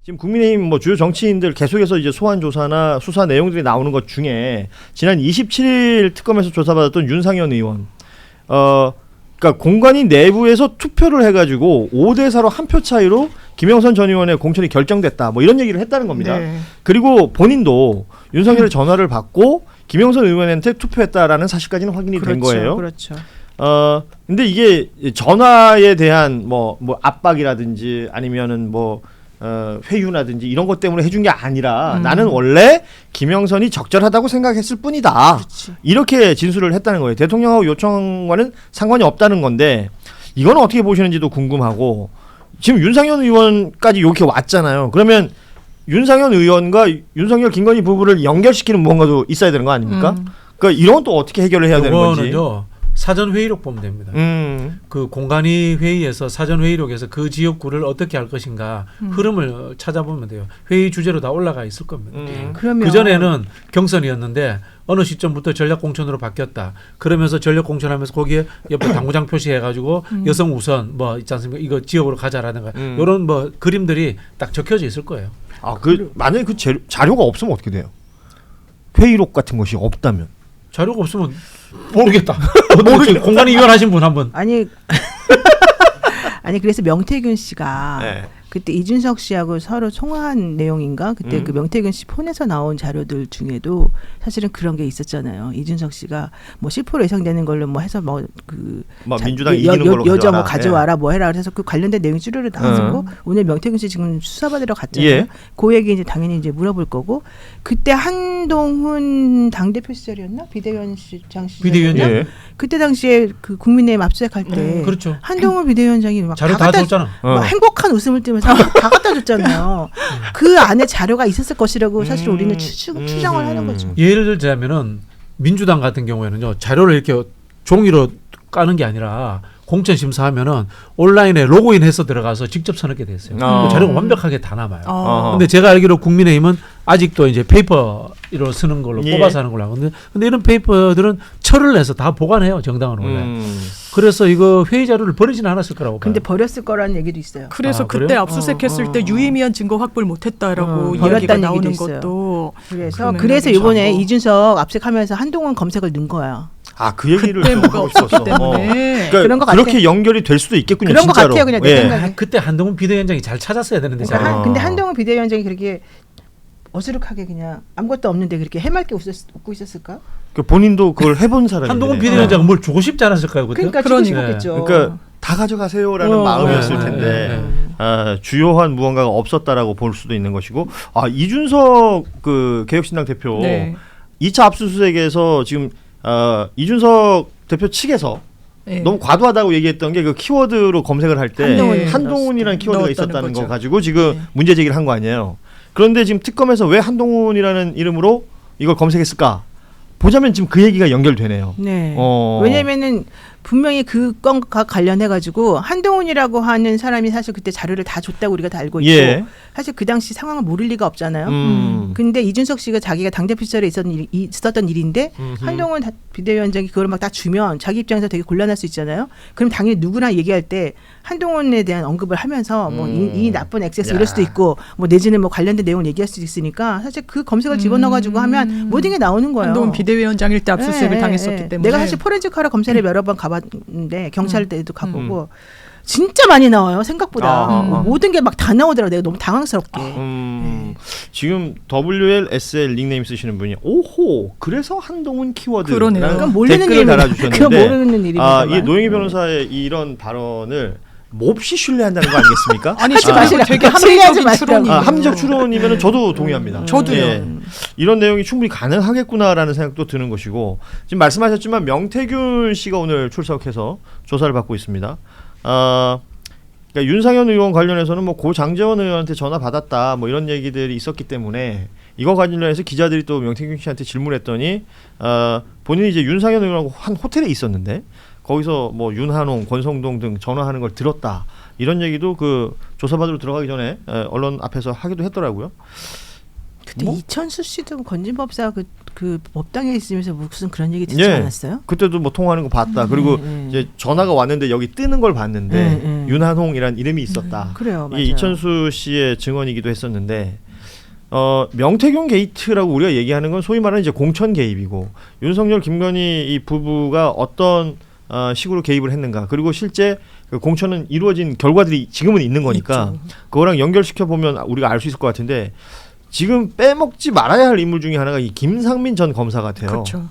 지금 국민의힘 뭐 주요 정치인들 계속해서 이제 소환 조사나 수사 내용들이 나오는 것 중에 지난 27일 특검에서 조사받았던 윤상현 의원, 그러니까 공관위 내부에서 투표를 해가지고 5대4로 한 표 차이로 김영선 전 의원의 공천이 결정됐다. 뭐 이런 얘기를 했다는 겁니다. 네. 그리고 본인도 윤석열의 전화를 받고 김영선 의원한테 투표했다라는 사실까지는 확인이 된 거예요. 그렇죠. 근데 이게 전화에 대한 뭐 압박이라든지 아니면은 뭐 회유라든지 이런 것 때문에 해준 게 아니라 나는 원래 김영선이 적절하다고 생각했을 뿐이다. 그렇지. 이렇게 진술을 했다는 거예요. 대통령하고 요청과는 상관이 없다는 건데 이건 어떻게 보시는지도 궁금하고 지금 윤상현 의원까지 이렇게 왔잖아요. 그러면 윤상현 의원과 윤석열 김건희 부부를 연결시키는 무언가도 있어야 되는 거 아닙니까? 그러니까 이런 건 또 어떻게 해결을 해야 되는 건지. 이거는요. 사전 회의록 보면 됩니다. 그 공관위 회의에서 사전 회의록에서 그 지역구를 어떻게 할 것인가 흐름을 찾아보면 돼요. 회의 주제로 다 올라가 있을 겁니다. 그러면 그 전에는 경선이었는데 어느 시점부터 전략공천으로 바뀌었다. 그러면서 전략공천하면서 거기에 옆에 당구장 표시해가지고 여성 우선 뭐 있지 않습니까? 이거 지역으로 가자라든가 이런 뭐 그림들이 딱 적혀져 있을 거예요. 만약에 그 자료가 없으면 어떻게 돼요? 회의록 같은 것이 없다면? 자료가 없으면 모르겠다. 공관위 위원하신 분 한번. 아니 그래서 명태균 씨가 네. 그때 이준석 씨하고 서로 통화한 내용인가? 그때 그 명태균 씨 폰에서 나온 자료들 중에도 사실은 그런 게 있었잖아요. 이준석 씨가 뭐 10% 예상되는 걸로 뭐 해서 뭐 민주당 이기는 걸로 여자 뭐 가져와라 뭐 해라 그래서 그 관련된 내용 쭈르르 나왔고 오늘 명태균 씨 지금 수사받으러 갔잖아요. 예. 그 얘기 이제 당연히 이제 물어볼 거고 그때 한동훈 당대표 시절이었나? 비대위원장 시절이었나? 비대위원장. 예. 그때 당시에 그 국민의힘 압수수색할 때 그렇죠. 한동훈 비대위원장이 막 자료 다 줬잖아. 막 행복한 웃음을 띠면서 다 갖다 줬잖아요. 그 안에 자료가 있었을 것이라고 사실 우리는 추정을 하는 거죠. 예를 들자면은 민주당 같은 경우에는요 자료를 이렇게 종이로 까는 게 아니라 공천 심사하면은 온라인에 로그인해서 들어가서 직접 써넣게 돼 있어요. 그 자료가 완벽하게 다 남아요. 근데 제가 알기로 국민의힘은 아직도 이제 페이퍼로 쓰는 걸로 뽑아서 하는 걸로 하거든요. 근데 이런 페이퍼들은 철을 내서 다 보관해요 정당은 원래. 그래서 이거 회의 자료를 버리지는 않았을 거라고 봐요. 근데 버렸을 거라는 얘기도 있어요. 그래서 그때 그래요? 압수수색했을 때 유의미한 증거 확보를 못했다라고 이야기가 버렸다는 나오는 얘기도 있어요. 것도 그래서 이번에 이준석 압수수색하면서 한동훈 검색을 넣은 거야. 그 얘기를 그때 좀 뭐가 하고 없었기 싶었어. 때문에 그러니까 그런 것 그렇게 같아. 연결이 될 수도 있겠군요. 그런 것 진짜로. 같아요, 그냥 내 생각에. 그때 한동훈 비대위원장이 잘 찾았어야 되는데 그러니까 근데 한동훈 비대위원장이 그렇게 어수룩하게 그냥 아무것도 없는데 그렇게 해맑게 웃고 있었을까? 본인도 그걸 해본 사람인데. 한동훈 비대위원장은 뭘 주고 싶지 않았을까요? 그때? 그러니까 주고 싶었겠죠. 그러니까 다 가져가세요라는 마음이었을 네, 텐데 네. 주요한 무언가가 없었다라고 볼 수도 있는 것이고 이준석 그 개혁신당 대표 네. 2차 압수수색에서 지금 이준석 대표 측에서 네. 너무 과도하다고 얘기했던 게 그 키워드로 검색을 할 때 한동훈이라는 키워드가 넣었다는 있었다는 거죠. 거 가지고 지금 문제 제기를 한 거 아니에요. 그런데 지금 특검에서 왜 한동훈이라는 이름으로 이걸 검색했을까? 보자면 지금 그 얘기가 연결되네요. 네. 왜냐면은 분명히 그 건과 관련해 가지고 한동훈이라고 하는 사람이 사실 그때 자료를 다 줬다고 우리가 다 알고 있고 예. 사실 그 당시 상황을 모를 리가 없잖아요. 근데 이준석 씨가 자기가 당대표 시절에 있었던 일인데 한동훈 비대위원장이 그걸 막 다 주면 자기 입장에서 되게 곤란할 수 있잖아요. 그럼 당연히 누구나 얘기할 때 한동훈에 대한 언급을 하면서 뭐 이 나쁜 액세스 이럴 수도 있고 뭐 내지는 뭐 관련된 내용을 얘기할 수도 있으니까 사실 그 검색을 집어넣어 가지고 하면 모든 게 나오는 거예요. 한동훈 비대위원장일 때 압수수색을 당했었기 때문에 내가 사실 포렌식하러 검찰에 여러 번 가봤는데 경찰 때도 가보고 진짜 많이 나와요 생각보다. 모든 게 막 다 나오더라고. 내가 너무 당황스럽게. 지금 WLSL 닉네임 쓰시는 분이 오호 그래서 한동훈 키워드 그러네요. 그건 모르는 댓글을 일입니다. 달아주셨는데 그건 모르는 일입니다. 이 노영희 변호사의 이런 발언을 몹시 신뢰한다는 거 아니겠습니까? 아니 마시라. 되게 신뢰하지 합리적인 마시라고. 추론이에요. 합리적 추론이면 저도 동의합니다. 저도요. 예. 이런 내용이 충분히 가능하겠구나라는 생각도 드는 것이고 지금 말씀하셨지만 명태균 씨가 오늘 출석해서 조사를 받고 있습니다. 그러니까 윤상현 의원 관련해서는 뭐 고 장재원 의원한테 전화 받았다 뭐 이런 얘기들이 있었기 때문에 이거 관련해서 기자들이 또 명태균 씨한테 질문했더니 본인이 이제 윤상현 의원하고 한 호텔에 있었는데 거기서 뭐 윤한홍, 권성동 등 전화하는 걸 들었다 이런 얘기도 그 조사받으러 들어가기 전에 언론 앞에서 하기도 했더라고요. 그때 이천수 씨도 건진법사 그 법당에 있으면서 무슨 그런 얘기 듣지 예. 않았어요? 그때도 뭐 통화하는 거 봤다. 그리고 이제 전화가 왔는데 여기 뜨는 걸 봤는데 윤한홍이란 이름이 있었다. 그래요, 맞아요. 이게 이천수 씨의 증언이기도 했었는데 명태균 게이트라고 우리가 얘기하는 건 소위 말하는 이제 공천 개입이고 윤석열 김건희 이 부부가 어떤 식으로 개입을 했는가 그리고 실제 그 공천은 이루어진 결과들이 지금은 있는 거니까 그거랑 연결시켜 보면 우리가 알 수 있을 것 같은데. 지금 빼먹지 말아야 할 인물 중에 하나가 이 김상민 전 검사 같아요. 그렇죠.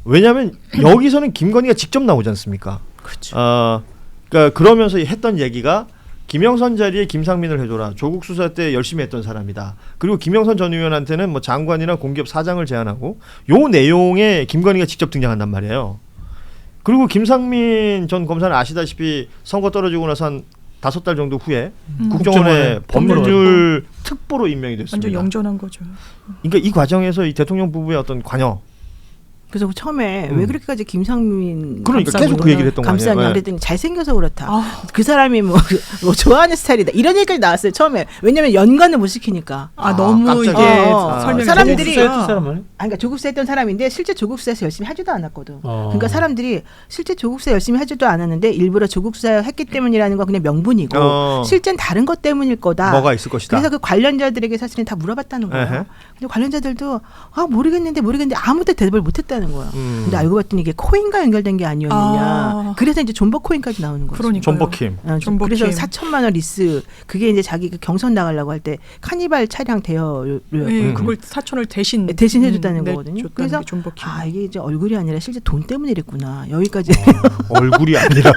왜냐하면 여기서는 김건희가 직접 나오지 않습니까? 그렇죠. 그러니까 그러면서 했던 얘기가 김영선 자리에 김상민을 해줘라. 조국 수사 때 열심히 했던 사람이다. 그리고 김영선 전 의원한테는 뭐 장관이나 공기업 사장을 제안하고 요 내용에 김건희가 직접 등장한단 말이에요. 그리고 김상민 전 검사는 아시다시피 선거 떨어지고 나서 한 5달 정도 후에 국정원의 법률 특보로 임명이 됐습니다. 완전 영전한 거죠. 그러니까 이 과정에서 이 대통령 부부의 어떤 관여. 그래서 처음에 왜 그렇게까지 김상민 그러니까 계속 그 얘기를 했던 거 아니에요. 감싸냐 그랬더니 잘생겨서 그렇다. 그 사람이 뭐 좋아하는 스타일이다. 이런 얘기까지 나왔어요. 처음에. 왜냐면 연관을 못 시키니까. 너무 깜짝이야. 이게 설명이 사람들이 사람은 조국 수사했던 사람인데 실제 조국 수사에서 열심히 하지도 않았거든. 그러니까 사람들이 실제 조국 수사 열심히 하지도 않았는데 일부러 조국 수사 했기 때문이라는 건 그냥 명분이고 실제는 다른 것 때문일 거다. 뭐가 있을 것이다. 그래서 그 관련자들에게 사실은 다 물어봤다는 거예요. 에헤. 근데 관련자들도 모르겠는데 아무도 대답을 못했다는 거야. 근데 알고 봤더니 이게 코인과 연결된 게 아니었느냐. 그래서 이제 존버 코인까지 나오는 거죠. 그러니까요. 존버킴. 그래서 4천만 원 리스 그게 이제 자기 그 경선 나가려고 할 때 카니발 차량 대여료 그걸 4천을 대신 해줬다는 거거든요. 그래서 존버킴. 이게 이제 얼굴이 아니라 실제 돈 때문에 이랬구나. 여기까지. 얼굴이 아니라.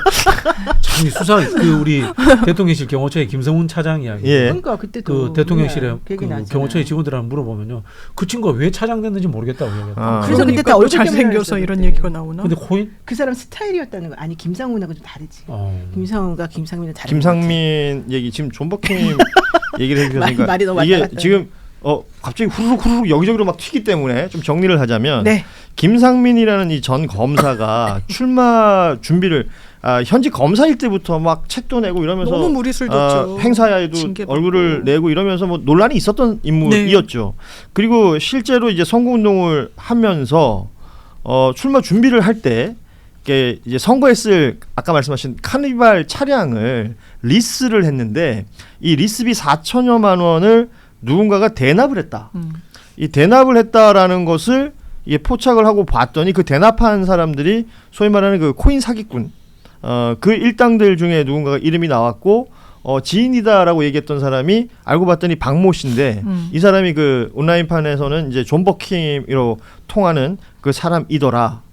참 수사 우리 대통령실 경호처의 김성훈 차장 이야기. 예. 그러니까 그때 그 대통령실에 그 경호처의 직원들한테 물어보면요, 그 친구가 왜 차장 됐는지 모르겠다고 얘기해요. 그래서 그때 다 또 얼굴 잘생겨서 이런 얘기가 나오나? 근데 코인? 그 사람 스타일이었다는 거. 아니 김상훈하고 좀 다르지. 김상훈과 김상민은 다른. 김상민 얘기 지금 존버킴 얘기를 해주셨으니까 말이 너무 이게 왔다 갔다. 지금 갑자기 후루룩 여기저기로 막 튀기 때문에 좀 정리를 하자면 네. 김상민이라는 이 전 검사가 출마 준비를 현직 검사일 때부터 막 책도 내고 이러면서 너무 무리수였죠. 행사에도 징계받고. 얼굴을 내고 이러면서 뭐 논란이 있었던 인물이었죠. 그리고 실제로 이제 선거운동을 하면서 출마 준비를 할 때 이제 선거에 쓸 아까 말씀하신 카니발 차량을 리스를 했는데 이 리스비 4천여만 원을 누군가가 대납을 했다. 이 대납을 했다라는 것을 이게 포착을 하고 봤더니 그 대납한 사람들이 소위 말하는 그 코인 사기꾼 그 일당들 중에 누군가가 이름이 나왔고 지인이다라고 얘기했던 사람이 알고 봤더니 박모 씨인데 이 사람이 그 온라인판에서는 이제 존버킴으로 통하는 그 사람이더라.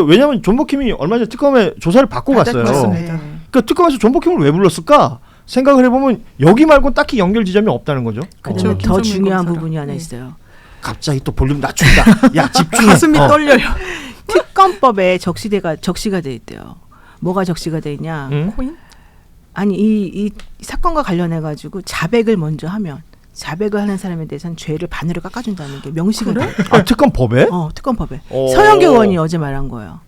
왜냐하면 존버킴이 얼마 전에 특검에 조사를 받고 갔어요. 그러니까 특검에서 존버킴을 왜 불렀을까 생각을 해보면 여기 말고 딱히 연결 지점이 없다는 거죠. 그렇죠. 더 중요한 부분이 하나 있어요. 갑자기 또 볼륨 낮춘다. 야 집중해. 가슴이 떨려요. 특검법에 적시가 돼 있대요. 뭐가 적시가 돼 있냐? 코인? 아니 이 사건과 관련해 가지고 자백을 먼저 하면 자백을 하는 사람에 대해서는 죄를 반으로 깎아준다는 게 명시가 돼요. 특검법에? 특검법에. 서영교 의원이 어제 말한 거예요.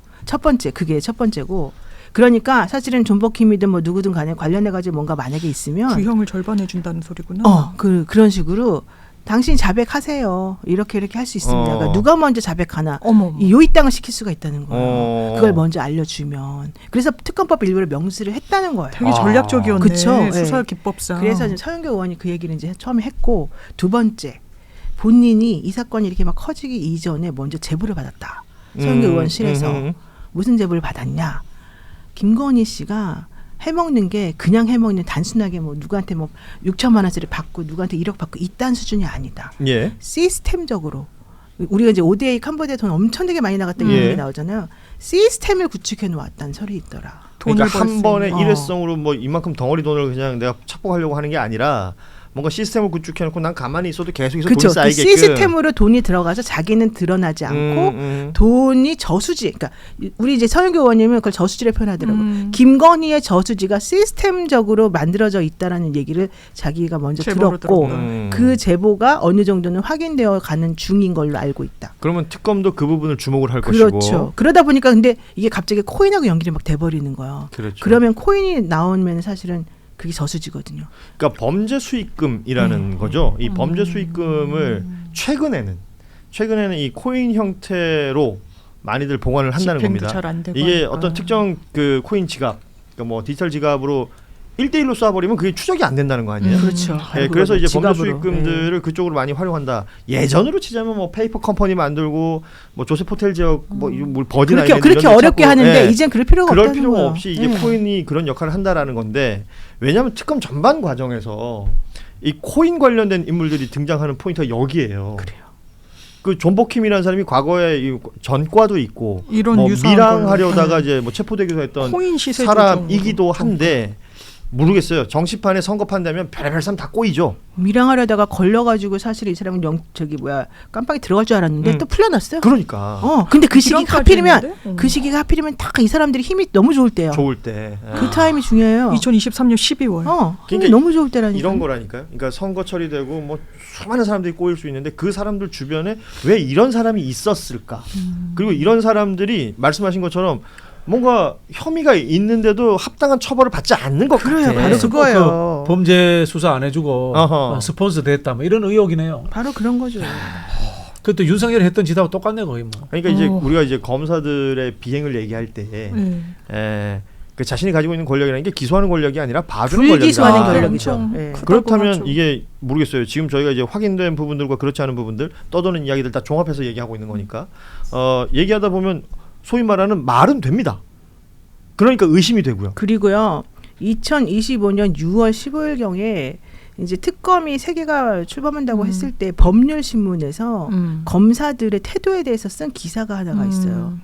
그게 첫 번째고. 그러니까 사실은 존버킴이든 뭐 누구든 간에 관련해 가지고 뭔가 만약에 있으면 구형을 절반해 준다는 소리구나. 그런 식으로 당신 자백하세요. 이렇게 할 수 있습니다. 그러니까 누가 먼저 자백하나 이 요입당을 시킬 수가 있다는 거예요. 그걸 먼저 알려주면. 그래서 특검법 일부러 명시를 했다는 거예요. 되게 전략적이었네. 그쵸? 수사 네. 기법상. 그래서 이제 서영교 의원이 그 얘기를 이제 처음에 했고 두 번째 본인이 이 사건이 이렇게 막 커지기 이전에 먼저 제보를 받았다. 서영교 의원실에서 무슨 제보를 받았냐? 김건희 씨가 해먹는 게 그냥 해먹는 단순하게 뭐 누구한테 뭐 6천만 원짜리 받고 누구한테 1억 받고 이딴 수준이 아니다. 예. 시스템적으로 우리가 이제 ODA 캄보디아 돈 엄청 되게 많이 나갔던 얘기 나오잖아요. 시스템을 구축해 놓았다는 설이 있더라. 그러니까 한 번에 일회성으로 뭐 이만큼 덩어리 돈을 그냥 내가 착복하려고 하는 게 아니라 뭔가 시스템을 구축해놓고 난 가만히 있어도 계속해서 그쵸. 돈이 쌓이게끔. 그 시스템으로 돈이 들어가서 자기는 드러나지 않고 돈이 저수지. 그러니까 우리 이제 서영교 의원님은 그걸 저수지를 표현하더라고요. 김건희의 저수지가 시스템적으로 만들어져 있다라는 얘기를 자기가 먼저 들었고 그 제보가 어느 정도는 확인되어 가는 중인 걸로 알고 있다. 그러면 특검도 그 부분을 주목을 할 그렇죠. 것이고. 그러다 보니까 근데 이게 갑자기 코인하고 연결이 막 돼버리는 거예요. 그렇죠. 그러면 코인이 나오면 사실은 그게 저수지거든요. 그러니까 범죄 수익금이라는 거죠. 이 범죄 수익금을 최근에는 최근에는 이 코인 형태로 많이들 보관을 한다는 겁니다. 잘안 되고 이게 하니까. 어떤 특정 그 코인 지갑, 그러니까 뭐 디지털 지갑으로 1대1로 쏴버리면 그게 추적이 안 된다는 거 아니에요? 그렇죠. 예, 그래서 이제 범죄 지갑으로. 수익금들을 그쪽으로 많이 활용한다. 예전으로 치자면 뭐 페이퍼 컴퍼니 만들고 뭐 조셉 호텔 지역 뭐 버진 그렇게 아일랜드 그렇게 이런 데 어렵게 찾고, 하는데 예. 이젠 그럴 필요가 그럴 없다는 필요가 거예요. 없이 이제 코인이 그런 역할을 한다라는 건데 왜냐하면 특검 전반 과정에서 이 코인 관련된 인물들이 등장하는 포인트가 여기에요. 그래요. 그 존 버킴이라는 사람이 과거에 이 전과도 있고 이런 뭐 유사한 밀항하려다가 걸로. 이제 뭐 체포되기도 했던 코인 시세 사람이기도 조정으로. 한데 모르겠어요. 정치판에 선거판 되면 별의별 사람 다 꼬이죠. 밀항하려다가 걸려가지고 사실 이 사람은 깜빡이 들어갈 줄 알았는데 또 풀려났어요. 그러니까 근데 그 시기가 밀항까지 하필이면 했는데? 그 시기가 하필이면 딱 이 사람들이 힘이 너무 좋을 때요. 좋을 때 그 타임이 중요해요. 2023년 12월. 힘이 그러니까 너무 좋을 때라니까. 이런 거라니까요. 그러니까 선거 처리되고 뭐 수많은 사람들이 꼬일 수 있는데 그 사람들 주변에 왜 이런 사람이 있었을까? 그리고 이런 사람들이 말씀하신 것처럼 뭔가 혐의가 있는데도 합당한 처벌을 받지 않는 것 그래요, 같아. 바로 그거예요. 그 범죄 수사 안 해주고 어허. 스폰서 됐다 뭐 이런 의혹이네요. 바로 그런 거죠. 그것도 윤석열이 했던 짓하고 똑같네 거의 뭐. 그러니까 이제 우리가 이제 검사들의 비행을 얘기할 때, 그 자신이 가지고 있는 권력이라는 게 기소하는 권력이 아니라 봐주는 불기소하는 권력이다. 권력이죠. 엄청 예. 그렇다면 하죠. 이게 모르겠어요. 지금 저희가 이제 확인된 부분들과 그렇지 않은 부분들 떠도는 이야기들 다 종합해서 얘기하고 있는 거니까 얘기하다 보면 소위 말하는 말은 됩니다. 그러니까 의심이 되고요. 그리고요. 2025년 6월 15일경에 이제 특검이 세 개가 출범한다고 했을 때 법률신문에서 검사들의 태도에 대해서 쓴 기사가 하나가 있어요.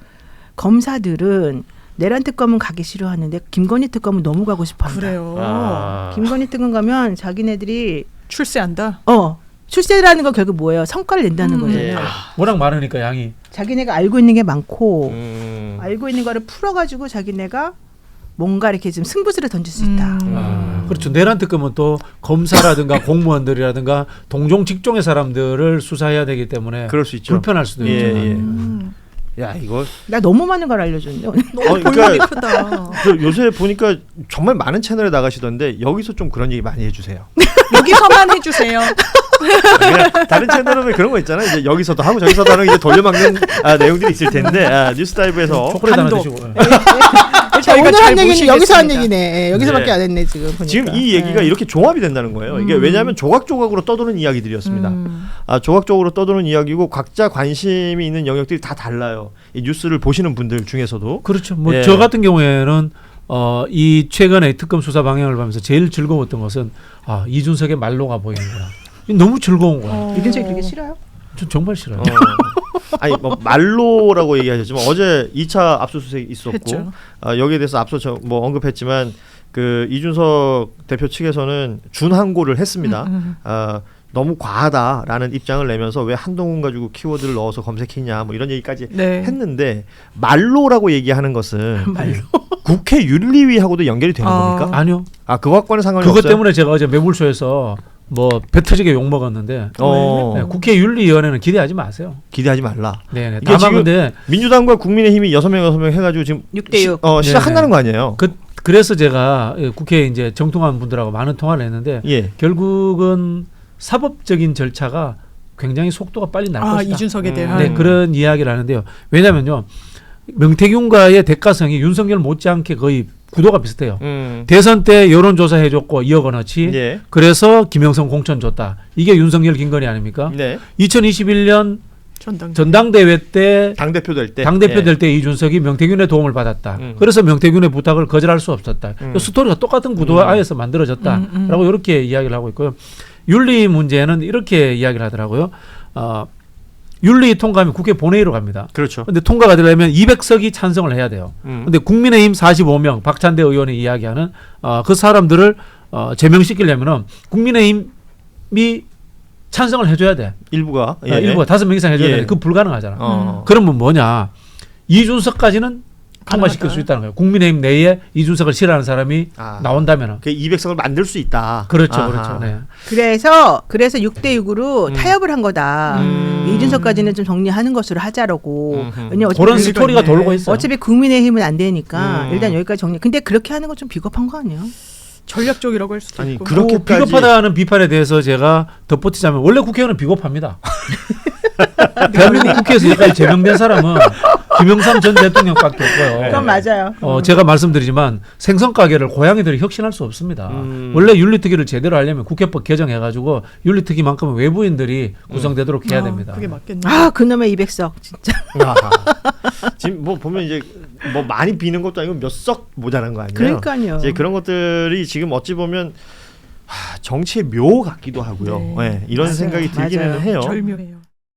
검사들은 내란 특검은 가기 싫어하는데 김건희 특검은 너무 가고 싶어한다. 그래요. 김건희 특검 가면 자기네들이 출세한다. 출세라는 건 결국 뭐예요? 성과를 낸다는 거잖아요. 예. 워낙 많으니까 양이. 자기네가 알고 있는 게 많고 음. 알고 있는 거를 풀어가지고 자기네가 뭔가 이렇게 좀 승부수를 던질 수 있다. 그렇죠. 내란 특검은 또 검사라든가 공무원들이라든가 동종 직종의 사람들을 수사해야 되기 때문에 그럴 수 있죠. 불편할 수도 예, 있잖아요. 예. 야 이거 나 너무 많은 걸 알려줬는데 오늘. 볼륨이 크다. 저 요새 보니까 정말 많은 채널에 나가시던데 여기서 좀 그런 얘기 많이 해주세요. 여기서만 해주세요. 그냥 다른 채널은 왜 그런 거 있잖아요. 이제 여기서도 하고 저기서도 하는 이제 돌려막는 내용들이 있을 텐데 뉴스다이브에서 초콜릿 하나 단독. 드시고. 자, 저희가 오늘 잘 한 얘기는 모시겠습니다. 여기서 한 얘기네. 예, 여기서밖에 네. 안 했네 지금 보니까. 지금 이 얘기가 이렇게 종합이 된다는 거예요. 이게 왜냐하면 조각조각으로 떠도는 이야기들이었습니다. 조각적으로 떠도는 이야기고 각자 관심이 있는 영역들이 다 달라요. 이 뉴스를 보시는 분들 중에서도 그렇죠. 뭐 예. 저 같은 경우에는 이 최근에 특검 수사 방향을 보면서 제일 즐거웠던 것은 이준석의 말로가 보이는구나. 너무 즐거운 거야. 이준석이 그렇게 싫어요? 전 정말 싫어요. 아니 뭐 말로라고 얘기하셨지만 어제 2차 압수수색이 있었고 했죠. 여기에 대해서 앞서 뭐 언급했지만 그 이준석 대표 측에서는 준항고를 했습니다. 너무 과하다라는 입장을 내면서 왜 한동훈 가지고 키워드를 넣어서 검색했냐 뭐 이런 얘기까지 네. 했는데 말로라고 얘기하는 것은 국회 윤리위하고도 연결이 되는 겁니까? 아니요. 그것과는 상관이 그것 없어요. 때문에 제가 어제 매불쇼에서 뭐 배 터지게 욕 먹었는데 어. 국회 윤리위원회는 기대하지 마세요. 기대하지 말라. 네네. 이게 다만 지금 근데 민주당과 국민의힘이 6명 해가지고 지금 6대6. 시작한다는 거 아니에요? 그래서 제가 국회에 이제 정통한 분들하고 많은 통화를 했는데 예. 결국은 사법적인 절차가 굉장히 속도가 빨리 날 것이다. 이준석에 대한. 네, 그런 이야기를 하는데요. 왜냐면요. 명태균과의 대가성이 윤석열 못지않게 거의 구도가 비슷해요. 대선 때 여론조사 해줬고 2억 원어치. 예. 그래서 김영선 공천 줬다. 이게 윤석열 김건희 아닙니까? 네. 2021년 전당대. 전당대회 때 당대표 될 때. 당대표 될 때 이준석이 명태균의 도움을 받았다. 그래서 명태균의 부탁을 거절할 수 없었다. 스토리가 똑같은 구도 하에서 만들어졌다라고 이렇게 이야기를 하고 있고요. 윤리 문제는 이렇게 이야기를 하더라고요. 윤리 통과하면 국회 본회의로 갑니다. 그렇죠. 근데 통과가 되려면 200석이 찬성을 해야 돼요. 근데 국민의힘 45명 박찬대 의원이 이야기하는 그 사람들을 제명시키려면은 국민의힘이 찬성을 해줘야 돼. 일부가. 일부가 5명 이상 해줘야 돼. 그 불가능하잖아. 그러면 뭐냐? 이준석까지는 통과시킬 수 있다는 거예요. 국민의힘 내에 이준석을 싫어하는 사람이 나온다면은. 그 200석을 만들 수 있다. 그렇죠, 아하. 그렇죠. 네. 그래서 6대6으로 타협을 한 거다. 이준석까지는 좀 정리하는 것으로 하자라고. 왜냐면 그런 스토리가 돌고 있어요. 어차피 국민의힘은 안 되니까 일단 여기까지 정리. 근데 그렇게 하는 건 좀 비겁한 거 아니에요? 전략적이라고 할 수도 아니, 있고. 그렇게까지 비겁하다는 비판에 대해서 제가 덧붙이자면 원래 국회의원은 비겁합니다. 대한민국 국회에서 여기까지 제명된 사람은 김영삼 전 대통령밖에 없고요. 그건 맞아요. 제가 말씀드리지만 생선 가게를 고양이들이 혁신할 수 없습니다. 원래 윤리특위를 제대로 하려면 국회법 개정해가지고 윤리특위만큼은 외부인들이 구성되도록 해야 됩니다. 그게 맞겠네. 아 그놈의 200석 진짜. 아하. 지금 뭐 보면 이제 뭐 많이 비는 것도 아니고 몇 석 모자란 거 아니에요? 그러니까요. 이제 그런 것들이 지금 어찌 보면 정치의 묘 같기도 하고요. 네. 네, 이런 맞아요. 생각이 들기는 맞아요. 해요. 절묘해요.